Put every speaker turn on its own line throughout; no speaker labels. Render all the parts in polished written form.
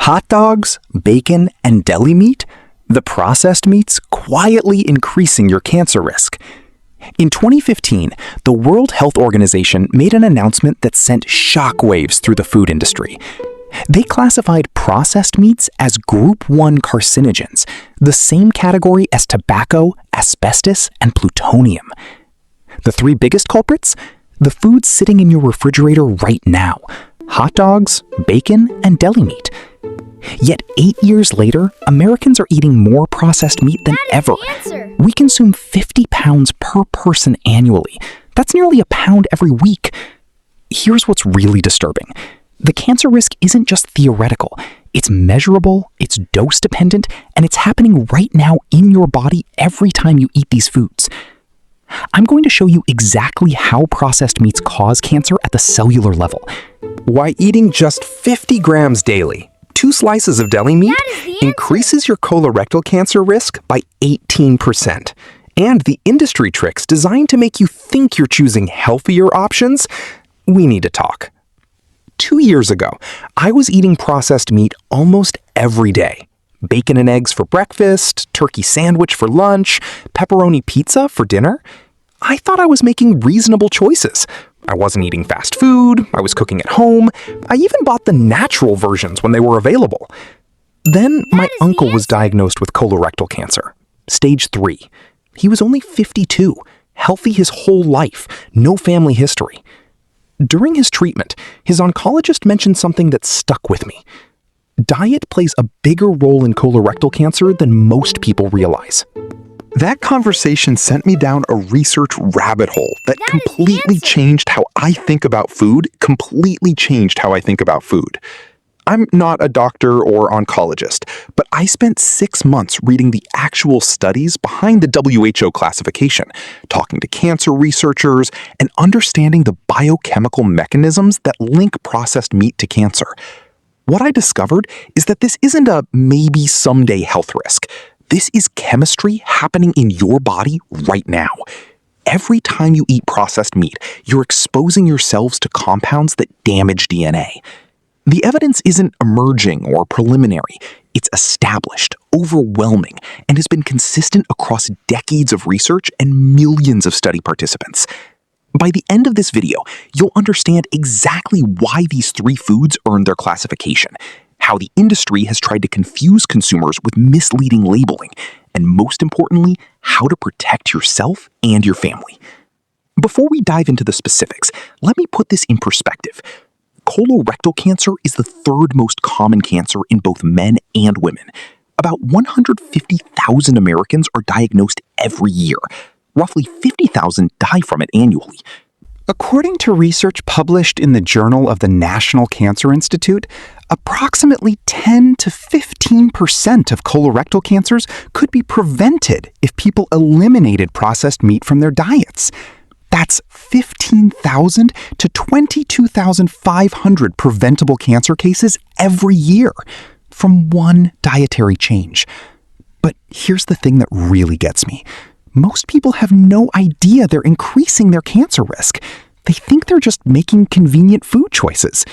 Hot dogs, bacon, and deli meat, the processed meats quietly increasing your cancer risk. In 2015, the World Health Organization made an announcement that sent shockwaves through the food industry. They classified processed meats as Group 1 carcinogens, the same category as tobacco, asbestos, and plutonium. The three biggest culprits? The foods sitting in your refrigerator right now: hot dogs, bacon, and deli meat. Yet 8 years later, Americans are eating more processed meat than ever. We consume 50 pounds per person annually. That's nearly a pound every week. Here's what's really disturbing. The cancer risk isn't just theoretical. It's measurable, it's dose-dependent, and it's happening right now in your body every time you eat these foods. I'm going to show you exactly how processed meats cause cancer at the cellular level.
Why eating just 50 grams daily, 2 slices of deli meat, increases your colorectal cancer risk by 18%. And the industry tricks designed to make you think you're choosing healthier options, we need to talk. 2 years ago, I was eating processed meat almost every day. Bacon and eggs for breakfast, turkey sandwich for lunch, pepperoni pizza for dinner. I thought I was making reasonable choices. I wasn't eating fast food, I was cooking at home, I even bought the natural versions when they were available. Then my uncle was diagnosed with colorectal cancer, stage 3. He was only 52, healthy his whole life, no family history. During his treatment, his oncologist mentioned something that stuck with me. Diet plays a bigger role in colorectal cancer than most people realize.
That conversation sent me down a research rabbit hole that completely changed how I think about food, I'm not a doctor or oncologist, but I spent 6 months reading the actual studies behind the WHO classification, talking to cancer researchers, and understanding the biochemical mechanisms that link processed meat to cancer. What I discovered is that this isn't a maybe someday health risk. This is chemistry happening in your body right now. Every time you eat processed meat, you're exposing yourselves to compounds that damage DNA. The evidence isn't emerging or preliminary. It's established, overwhelming, and has been consistent across decades of research and millions of study participants. By the end of this video, you'll understand exactly why these 3 foods earned their classification, how the industry has tried to confuse consumers with misleading labeling, and most importantly, how to protect yourself and your family. Before we dive into the specifics, let me put this in perspective. Colorectal cancer is the 3rd most common cancer in both men and women. About 150,000 Americans are diagnosed every year. Roughly 50,000 die from it annually.
According to research published in the Journal of the National Cancer Institute, approximately 10 to 15% of colorectal cancers could be prevented if people eliminated processed meat from their diets. That's 15,000 to 22,500 preventable cancer cases every year from one dietary change. But here's the thing that really gets me. Most people have no idea they're increasing their cancer risk. They think they're just making convenient food choices.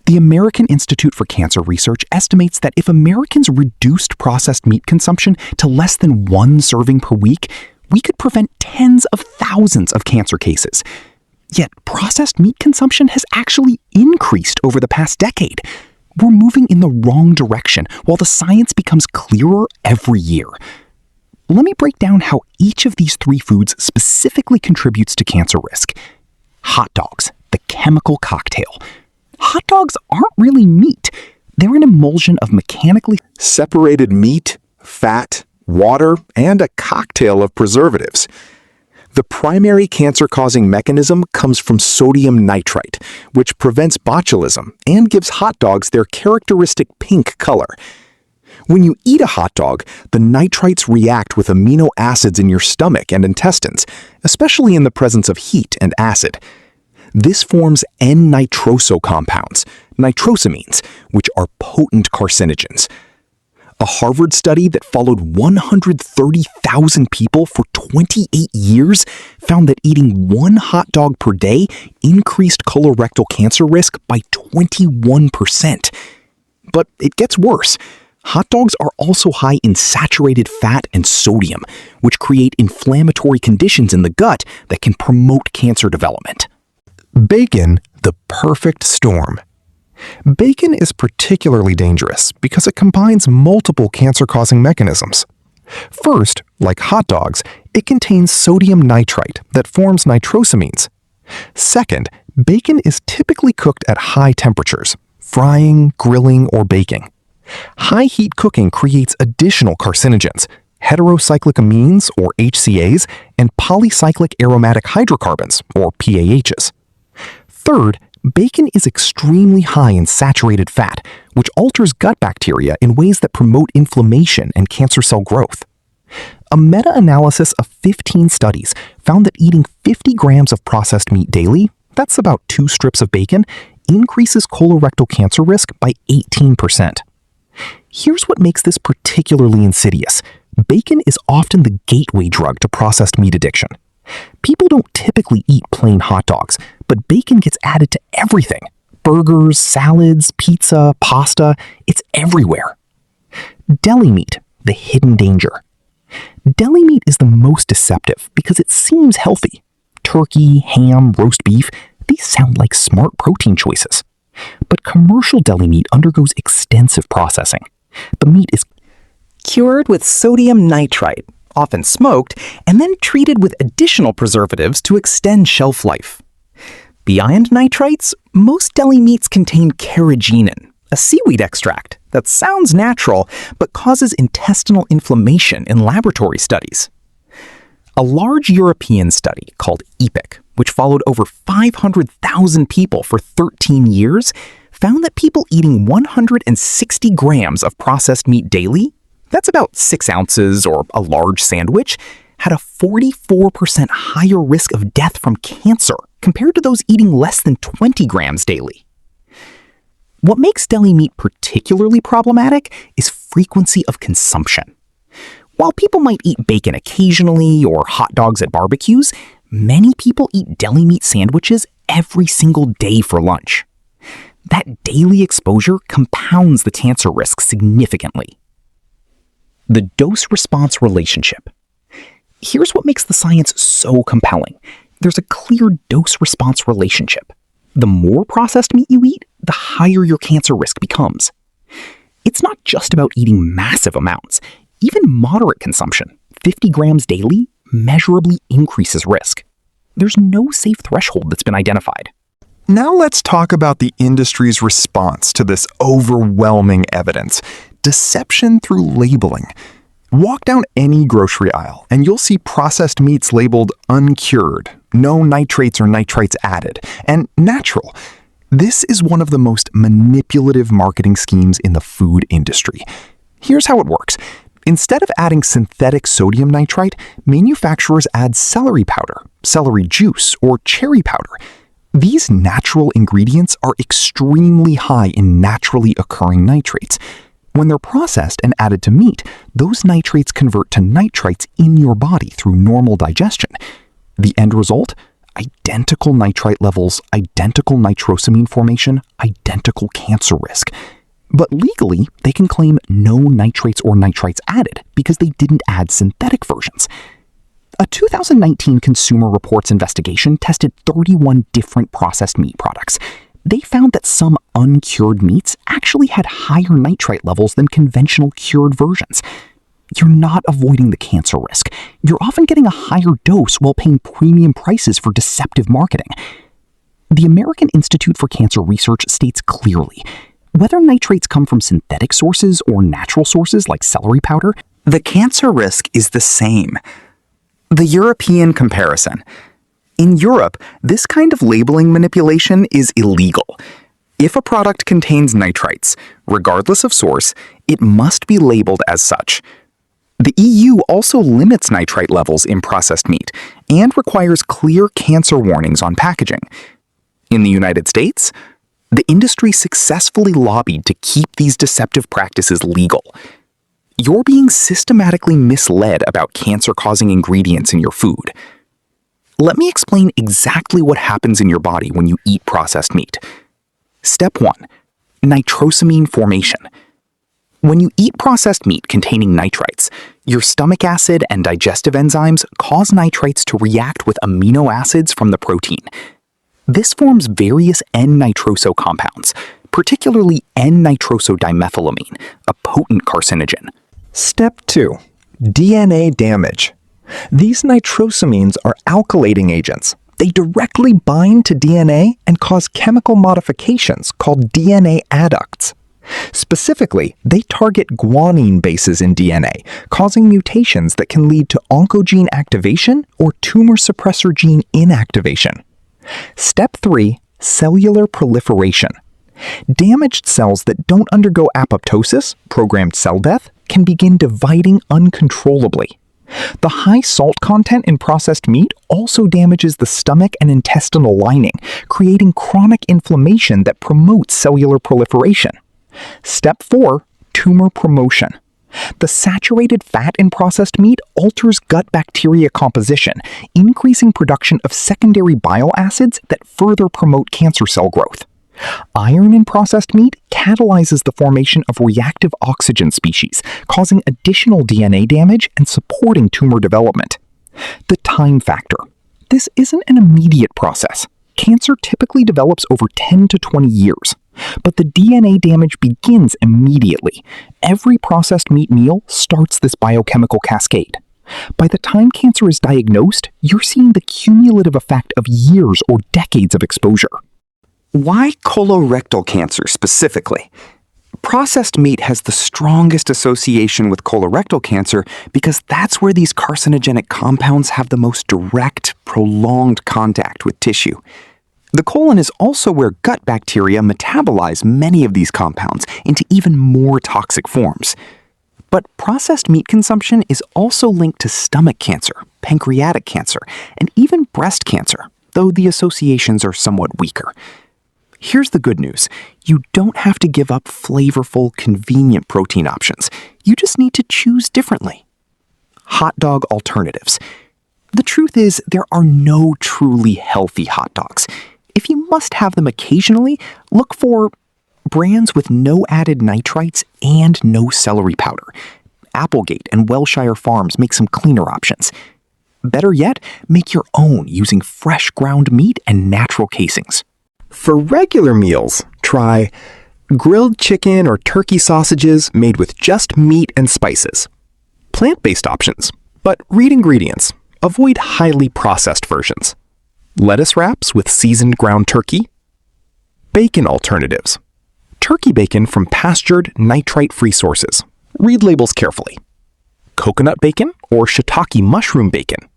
The American Institute for Cancer Research estimates that if Americans reduced processed meat consumption to less than 1 serving per week, we could prevent tens of thousands of cancer cases. Yet processed meat consumption has actually increased over the past decade. We're moving in the wrong direction while the science becomes clearer every year. Let me break down how each of these 3 foods specifically contributes to cancer risk. Hot dogs, the chemical cocktail. Hot dogs aren't really meat. They're an emulsion of mechanically
separated meat, fat, water, and a cocktail of preservatives.
The primary cancer-causing mechanism comes from sodium nitrite, which prevents botulism and gives hot dogs their characteristic pink color. When you eat a hot dog, the nitrites react with amino acids in your stomach and intestines, especially in the presence of heat and acid. This forms N-nitroso compounds, nitrosamines, which are potent carcinogens. A Harvard study that followed 130,000 people for 28 years found that eating 1 hot dog per day increased colorectal cancer risk by 21%.
But it gets worse. Hot dogs are also high in saturated fat and sodium, which create inflammatory conditions in the gut that can promote cancer development.
Bacon, the perfect storm. Bacon is particularly dangerous because it combines multiple cancer-causing mechanisms. First, like hot dogs, it contains sodium nitrite that forms nitrosamines. Second, bacon is typically cooked at high temperatures, frying, grilling, or baking. High heat cooking creates additional carcinogens, heterocyclic amines, or HCAs, and polycyclic aromatic hydrocarbons, or PAHs. Third, bacon is extremely high in saturated fat, which alters gut bacteria in ways that promote inflammation and cancer cell growth. A meta-analysis of 15 studies found that eating 50 grams of processed meat daily, that's about 2 strips of bacon, increases colorectal cancer risk by 18%. Here's what makes this particularly insidious. Bacon is often the gateway drug to processed meat addiction. People don't typically eat plain hot dogs, but bacon gets added to everything. Burgers, salads, pizza, pasta, it's everywhere. Deli meat, the hidden danger. Deli meat is the most deceptive because it seems healthy. Turkey, ham, roast beef, these sound like smart protein choices. But commercial deli meat undergoes extensive processing. The meat is cured with sodium nitrite, often smoked, and then treated with additional preservatives to extend shelf life. Beyond nitrites, most deli meats contain carrageenan, a seaweed extract that sounds natural but causes intestinal inflammation in laboratory studies. A large European study called EPIC, which followed over 500,000 people for 13 years, found that people eating 160 grams of processed meat daily, that's about 6 ounces or a large sandwich, had a 44% higher risk of death from cancer compared to those eating less than 20 grams daily. What makes deli meat particularly problematic is frequency of consumption. While people might eat bacon occasionally or hot dogs at barbecues, many people eat deli meat sandwiches every single day for lunch. That daily exposure compounds the cancer risk significantly. The dose-response relationship. Here's what makes the science so compelling. There's a clear dose-response relationship. The more processed meat you eat, the higher your cancer risk becomes. It's not just about eating massive amounts. Even moderate consumption, 50 grams daily, measurably increases risk. There's no safe threshold that's been identified.
Now let's talk about the industry's response to this overwhelming evidence. Deception through labeling. Walk down any grocery aisle and you'll see processed meats labeled uncured, no nitrates or nitrites added, and natural. This is one of the most manipulative marketing schemes in the food industry. Here's how it works. Instead of adding synthetic sodium nitrite, manufacturers add celery powder, celery juice, or cherry powder. These natural ingredients are extremely high in naturally occurring nitrates. When they're processed and added to meat, those nitrates convert to nitrites in your body through normal digestion. The end result? Identical nitrite levels, identical nitrosamine formation, identical cancer risk. But legally, they can claim no nitrates or nitrites added because they didn't add synthetic versions. A 2019 Consumer Reports investigation tested 31 different processed meat products. They found that some uncured meats actually had higher nitrite levels than conventional cured versions. You're not avoiding the cancer risk. You're often getting a higher dose while paying premium prices for deceptive marketing. The American Institute for Cancer Research states clearly, whether nitrates come from synthetic sources or natural sources like celery powder, the cancer risk is the same. The European comparison. In Europe, this kind of labeling manipulation is illegal. If a product contains nitrites, regardless of source, it must be labeled as such. The EU also limits nitrite levels in processed meat and requires clear cancer warnings on packaging. In the United States, the industry successfully lobbied to keep these deceptive practices legal. You're being systematically misled about cancer-causing ingredients in your food. Let me explain exactly what happens in your body when you eat processed meat. Step 1.
Nitrosamine formation. When you eat processed meat containing nitrites, your stomach acid and digestive enzymes cause nitrites to react with amino acids from the protein. This forms various N-nitroso compounds, particularly N-nitrosodimethylamine, a potent carcinogen.
Step 2. DNA damage. These nitrosamines are alkylating agents. They directly bind to DNA and cause chemical modifications called DNA adducts. Specifically, they target guanine bases in DNA, causing mutations that can lead to oncogene activation or tumor suppressor gene inactivation. Step 3. Cellular proliferation. Damaged cells that don't undergo apoptosis, programmed cell death, can begin dividing uncontrollably. The high salt content in processed meat also damages the stomach and intestinal lining, creating chronic inflammation that promotes cellular proliferation. Step 4. Tumor promotion. The saturated fat in processed meat alters gut bacteria composition, increasing production of secondary bile acids that further promote cancer cell growth. Iron in processed meat catalyzes the formation of reactive oxygen species, causing additional DNA damage and supporting tumor development. The time factor. This isn't an immediate process. Cancer typically develops over 10 to 20 years. But the DNA damage begins immediately. Every processed meat meal starts this biochemical cascade. By the time cancer is diagnosed, you're seeing the cumulative effect of years or decades of exposure. Why colorectal cancer specifically? Processed meat has the strongest association with colorectal cancer because that's where these carcinogenic compounds have the most direct, prolonged contact with tissue. The colon is also where gut bacteria metabolize many of these compounds into even more toxic forms. But processed meat consumption is also linked to stomach cancer, pancreatic cancer, and even breast cancer, though the associations are somewhat weaker. Here's the good news. You don't have to give up flavorful, convenient protein options. You just need to choose differently. Hot dog alternatives. The truth is, there are no truly healthy hot dogs. If you must have them occasionally, look for brands with no added nitrites and no celery powder. Applegate and Welshire Farms make some cleaner options. Better yet, make your own using fresh ground meat and natural casings.
For regular meals, try grilled chicken or turkey sausages made with just meat and spices. Plant-based options, but read ingredients. Avoid highly processed versions. Lettuce wraps with seasoned ground turkey. Bacon alternatives. Turkey bacon from pastured, nitrite-free sources. Read labels carefully. Coconut bacon or shiitake mushroom bacon.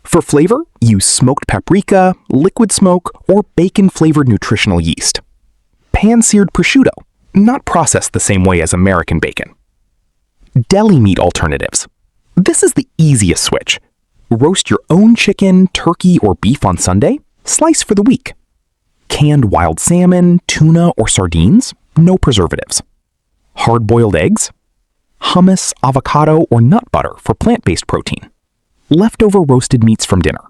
For flavor, use smoked paprika, liquid smoke, or bacon-flavored nutritional yeast. Pan-seared prosciutto, not processed the same way as American bacon. Deli meat alternatives. This is the easiest switch. Roast your own chicken, turkey, or beef on Sunday, slice for the week. Canned wild salmon, tuna, or sardines, no preservatives. Hard-boiled eggs. Hummus, avocado, or nut butter for plant-based protein. Leftover roasted meats from dinner.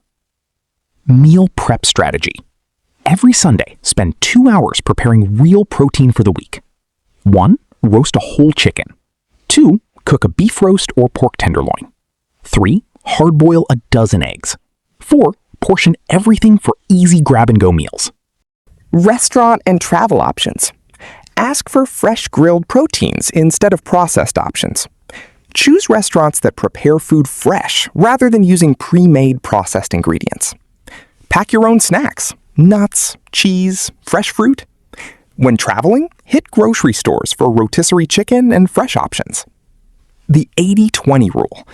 Meal prep strategy. Every Sunday, spend 2 hours preparing real protein for the week. 1. Roast a whole chicken. 2. Cook a beef roast or pork tenderloin. 3. Hard-boil a dozen eggs. 4. Portion everything for easy grab-and-go meals.
Restaurant and travel options. Ask for fresh grilled proteins instead of processed options. Choose restaurants that prepare food fresh rather than using pre-made processed ingredients. Pack your own snacks, nuts, cheese, fresh fruit. When traveling, hit grocery stores for rotisserie chicken and fresh options. The 80-20 rule.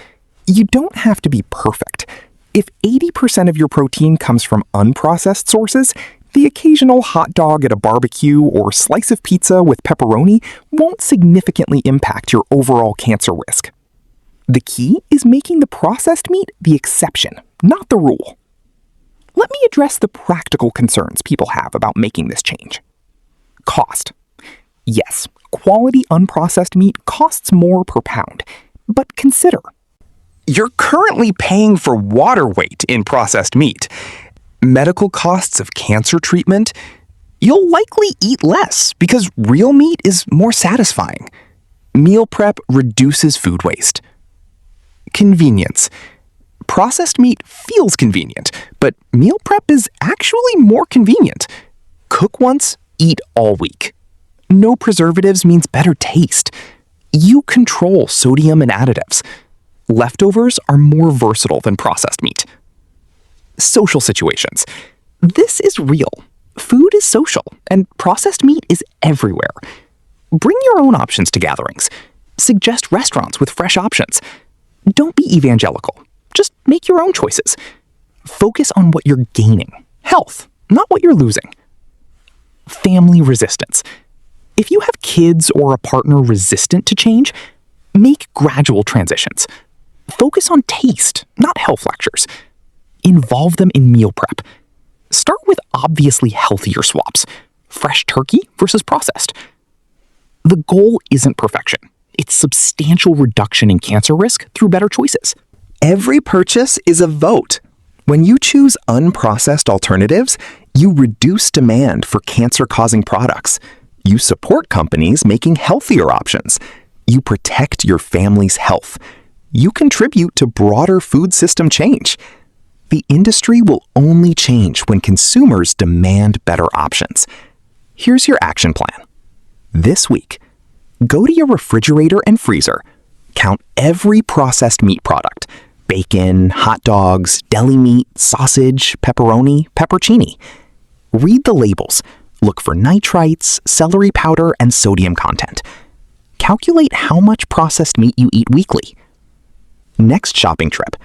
You don't have to be perfect. If 80% of your protein comes from unprocessed sources, the occasional hot dog at a barbecue or slice of pizza with pepperoni won't significantly impact your overall cancer risk. The key is making the processed meat the exception, not the rule. Let me address the practical concerns people have about making this change. Cost. Yes, quality unprocessed meat costs more per pound, but consider. You're currently paying for water weight in processed meat. Medical costs of cancer treatment.
You'll likely eat less because real meat is more satisfying. Meal prep reduces food waste. Convenience. Processed meat feels convenient, but meal prep is actually more convenient. Cook once, eat all week. No preservatives means better taste. You control sodium and additives. Leftovers are more versatile than processed meat. Social situations. This is real. Food is social, and processed meat is everywhere. Bring your own options to gatherings. Suggest restaurants with fresh options. Don't be evangelical. Just make your own choices. Focus on what you're gaining. Health, not what you're losing. Family resistance. If you have kids or a partner resistant to change, make gradual transitions. Focus on taste, not health lectures. Involve them in meal prep. Start with obviously healthier swaps. Fresh turkey versus processed. The goal isn't perfection. It's substantial reduction in cancer risk through better choices. Every purchase is a vote. When you choose unprocessed alternatives, you reduce demand for cancer-causing products. You support companies making healthier options. You protect your family's health. You contribute to broader food system change. The industry will only change when consumers demand better options. Here's your action plan. This week, go to your refrigerator and freezer. Count every processed meat product. Bacon, hot dogs, deli meat, sausage, pepperoni, peppercini. Read the labels. Look for nitrites, celery powder, and sodium content. Calculate how much processed meat you eat weekly. Next shopping trip,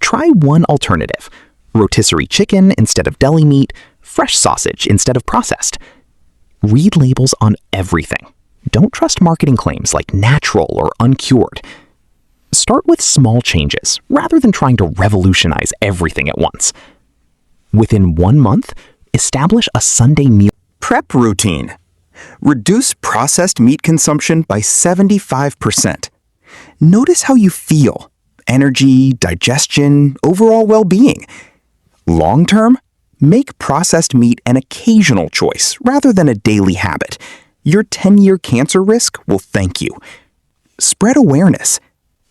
try one alternative. Rotisserie chicken instead of deli meat, fresh sausage instead of processed. Read labels on everything. Don't trust marketing claims like natural or uncured. Start with small changes rather than trying to revolutionize everything at once. Within 1 month, establish a Sunday meal prep routine. Reduce processed meat consumption by 75%. Notice how you feel. Energy, digestion, overall well-being. Long-term, make processed meat an occasional choice rather than a daily habit. Your 10-year cancer risk will thank you. Spread awareness.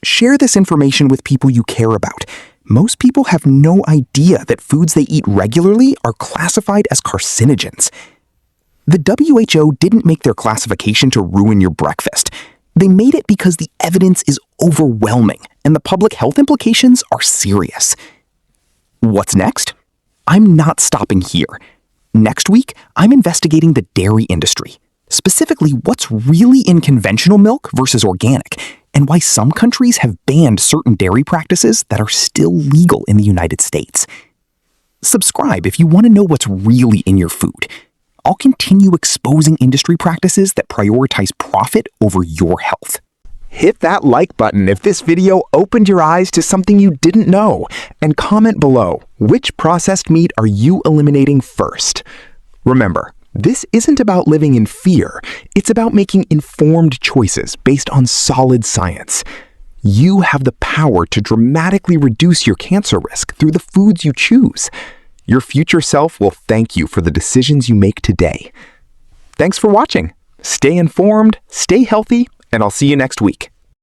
Share this information with people you care about. Most people have no idea that foods they eat regularly are classified as carcinogens. The WHO didn't make their classification to ruin your breakfast. They made it because the evidence is overwhelming and the public health implications are serious. What's next? I'm not stopping here. Next week, I'm investigating the dairy industry. Specifically, what's really in conventional milk versus organic, and why some countries have banned certain dairy practices that are still legal in the United States. Subscribe if you want to know what's really in your food. I'll continue exposing industry practices that prioritize profit over your health. Hit that like button if this video opened your eyes to something you didn't know, and comment below, which processed meat are you eliminating first? Remember, this isn't about living in fear. It's about making informed choices based on solid science. You have the power to dramatically reduce your cancer risk through the foods you choose. Your future self will thank you for the decisions you make today. Thanks for watching. Stay informed, stay healthy, and I'll see you next week.